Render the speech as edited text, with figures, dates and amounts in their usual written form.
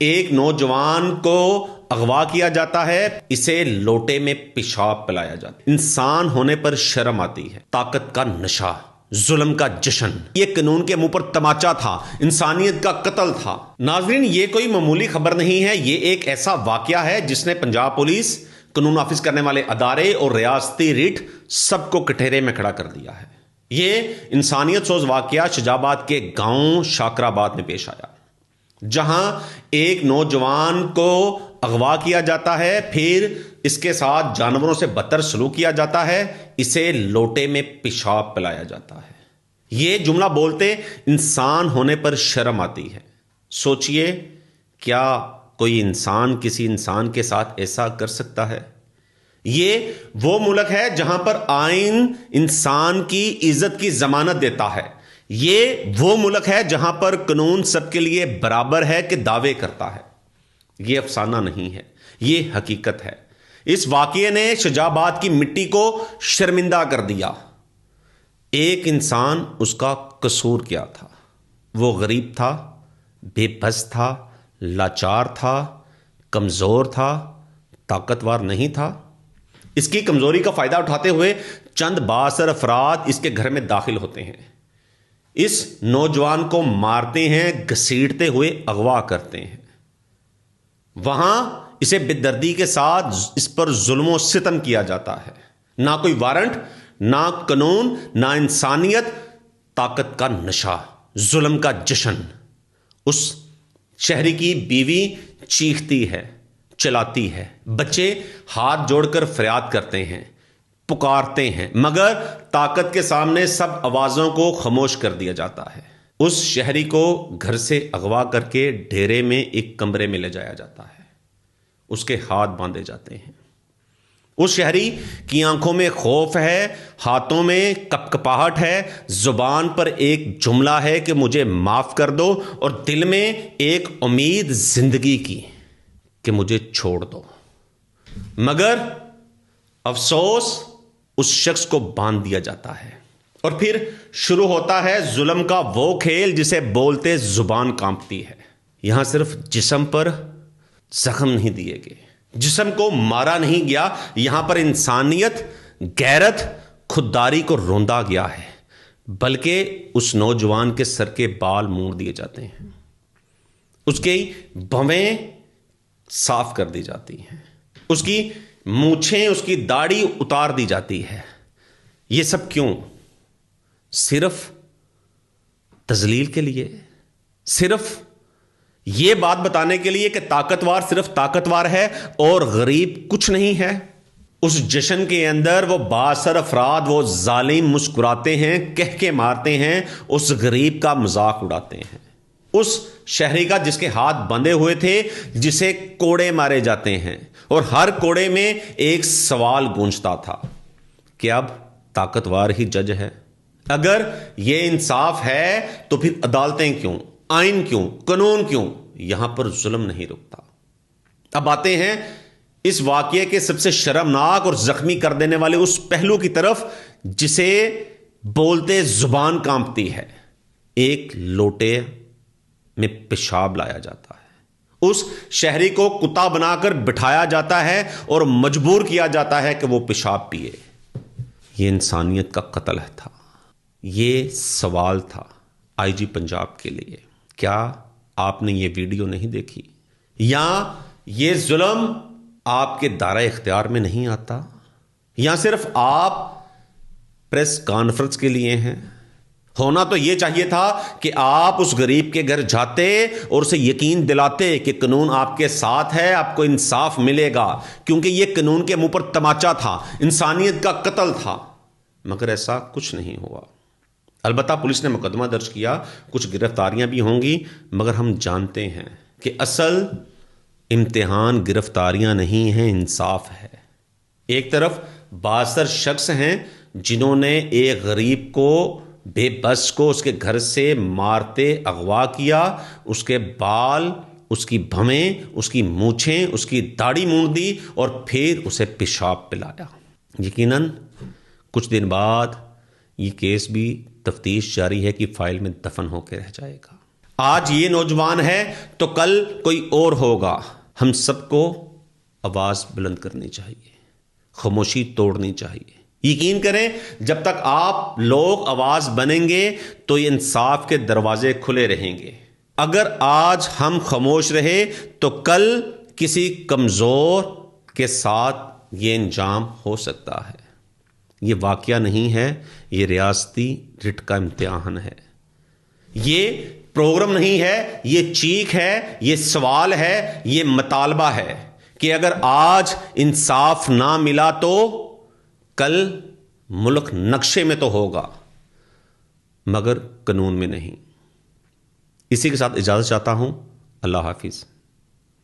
ایک نوجوان کو اغوا کیا جاتا ہے، اسے لوٹے میں پیشاب پلایا جاتا ہے۔ انسان ہونے پر شرم آتی ہے، طاقت کا نشہ، ظلم کا جشن، یہ قانون کے منہ پر تماچا تھا، انسانیت کا قتل تھا۔ ناظرین، یہ کوئی معمولی خبر نہیں ہے، یہ ایک ایسا واقعہ ہے جس نے پنجاب پولیس، قانون نافذ کرنے والے ادارے اور ریاستی ریٹ سب کو کٹہرے میں کھڑا کر دیا ہے۔ یہ انسانیت سوز واقعہ شجاباد کے گاؤں شاکر آباد میں پیش آیا، جہاں ایک نوجوان کو اغوا کیا جاتا ہے، پھر اس کے ساتھ جانوروں سے بدتر سلوک کیا جاتا ہے، اسے لوٹے میں پیشاب پلایا جاتا ہے۔ یہ جملہ بولتے انسان ہونے پر شرم آتی ہے۔ سوچئے، کیا کوئی انسان کسی انسان کے ساتھ ایسا کر سکتا ہے؟ یہ وہ ملک ہے جہاں پر آئین انسان کی عزت کی ضمانت دیتا ہے۔ یہ وہ ملک ہے جہاں پر قانون سب کے لیے برابر ہے کہ دعوے کرتا ہے۔ یہ افسانہ نہیں ہے، یہ حقیقت ہے۔ اس واقعے نے شجاباد کی مٹی کو شرمندہ کر دیا۔ ایک انسان، اس کا قصور کیا تھا؟ وہ غریب تھا، بے بس تھا، لاچار تھا، کمزور تھا، طاقتور نہیں تھا۔ اس کی کمزوری کا فائدہ اٹھاتے ہوئے چند بااثر افراد اس کے گھر میں داخل ہوتے ہیں، اس نوجوان کو مارتے ہیں، گھسیٹتے ہوئے اغوا کرتے ہیں۔ وہاں اسے بے دردی کے ساتھ اس پر ظلم و ستم کیا جاتا ہے۔ نہ کوئی وارنٹ، نہ قانون، نہ انسانیت، طاقت کا نشہ، ظلم کا جشن۔ اس شہری کی بیوی چیختی ہے، چلاتی ہے، بچے ہاتھ جوڑ کر فریاد کرتے ہیں، پکارتے ہیں، مگر طاقت کے سامنے سب آوازوں کو خاموش کر دیا جاتا ہے۔ اس شہری کو گھر سے اغوا کر کے ڈیرے میں ایک کمرے میں لے جایا جاتا ہے، اس کے ہاتھ باندھے جاتے ہیں۔ اس شہری کی آنکھوں میں خوف ہے، ہاتھوں میں کپکپاہٹ ہے، زبان پر ایک جملہ ہے کہ مجھے معاف کر دو، اور دل میں ایک امید زندگی کی کہ مجھے چھوڑ دو۔ مگر افسوس، اس شخص کو باندھ دیا جاتا ہے، اور پھر شروع ہوتا ہے ظلم کا وہ کھیل جسے بولتے زبان کانپتی ہے۔ یہاں صرف جسم پر زخم نہیں دیے گئے، جسم کو مارا نہیں گیا، یہاں پر انسانیت، غیرت، خودداری کو روندا گیا ہے، بلکہ اس نوجوان کے سر کے بال موڑ دیے جاتے ہیں، اس کی بھویں صاف کر دی جاتی ہیں، اس کی مونچھیں، اس کی داڑھی اتار دی جاتی ہے۔ یہ سب کیوں؟ صرف تذلیل کے لیے، صرف یہ بات بتانے کے لیے کہ طاقتور صرف طاقتور ہے اور غریب کچھ نہیں ہے۔ اس جشن کے اندر وہ بااثر افراد، وہ ظالم مسکراتے ہیں، کہہ کے مارتے ہیں، اس غریب کا مذاق اڑاتے ہیں، اس شہری کا جس کے ہاتھ بندھے ہوئے تھے، جسے کوڑے مارے جاتے ہیں، اور ہر کوڑے میں ایک سوال گونجتا تھا کہ اب طاقتور ہی جج ہے۔ اگر یہ انصاف ہے تو پھر عدالتیں کیوں، آئین کیوں، قانون کیوں؟ یہاں پر ظلم نہیں رکتا۔ اب آتے ہیں اس واقعے کے سب سے شرمناک اور زخمی کر دینے والے اس پہلو کی طرف جسے بولتے زبان کانپتی ہے۔ ایک لوٹے میں پیشاب لایا جاتا ہے، اس شہری کو کتا بنا کر بٹھایا جاتا ہے اور مجبور کیا جاتا ہے کہ وہ پیشاب پیے۔ یہ انسانیت کا قتل تھا۔ یہ سوال تھا آئی جی پنجاب کے لیے، کیا آپ نے یہ ویڈیو نہیں دیکھی؟ یا یہ ظلم آپ کے دائرہ اختیار میں نہیں آتا؟ یا صرف آپ پریس کانفرنس کے لیے ہیں؟ ہونا تو یہ چاہیے تھا کہ آپ اس غریب کے گھر جاتے اور اسے یقین دلاتے کہ قانون آپ کے ساتھ ہے، آپ کو انصاف ملے گا، کیونکہ یہ قانون کے منہ پر تماچا تھا، انسانیت کا قتل تھا۔ مگر ایسا کچھ نہیں ہوا۔ البتہ پولیس نے مقدمہ درج کیا، کچھ گرفتاریاں بھی ہوں گی، مگر ہم جانتے ہیں کہ اصل امتحان گرفتاریاں نہیں ہیں، انصاف ہے۔ ایک طرف بااثر شخص ہیں جنہوں نے ایک غریب کو، بے بس کو اس کے گھر سے مارتے اغوا کیا، اس کے بال، اس کی بھویں، اس کی مونچھیں، اس کی داڑھی مونڈ دی، اور پھر اسے پیشاب پلایا۔ یقیناً کچھ دن بعد یہ کیس بھی تفتیش جاری ہے کہ فائل میں دفن ہو کے رہ جائے گا۔ آج یہ نوجوان ہے تو کل کوئی اور ہوگا. ہم سب کو آواز بلند کرنی چاہیے, خاموشی توڑنی چاہیے. یقین کریں جب تک آپ لوگ آواز بنیں گے تو یہ انصاف کے دروازے کھلے رہیں گے. اگر آج ہم خاموش رہے تو کل کسی کمزور کے ساتھ یہ انجام ہو سکتا ہے. یہ واقعہ نہیں ہے, یہ ریاستی رٹ کا امتحان ہے. یہ پروگرام نہیں ہے, یہ چیخ ہے, یہ سوال ہے, یہ مطالبہ ہے کہ اگر آج انصاف نہ ملا تو کل ملک نقشے میں تو ہوگا مگر قانون میں نہیں. اسی کے ساتھ اجازت چاہتا ہوں. اللہ حافظ.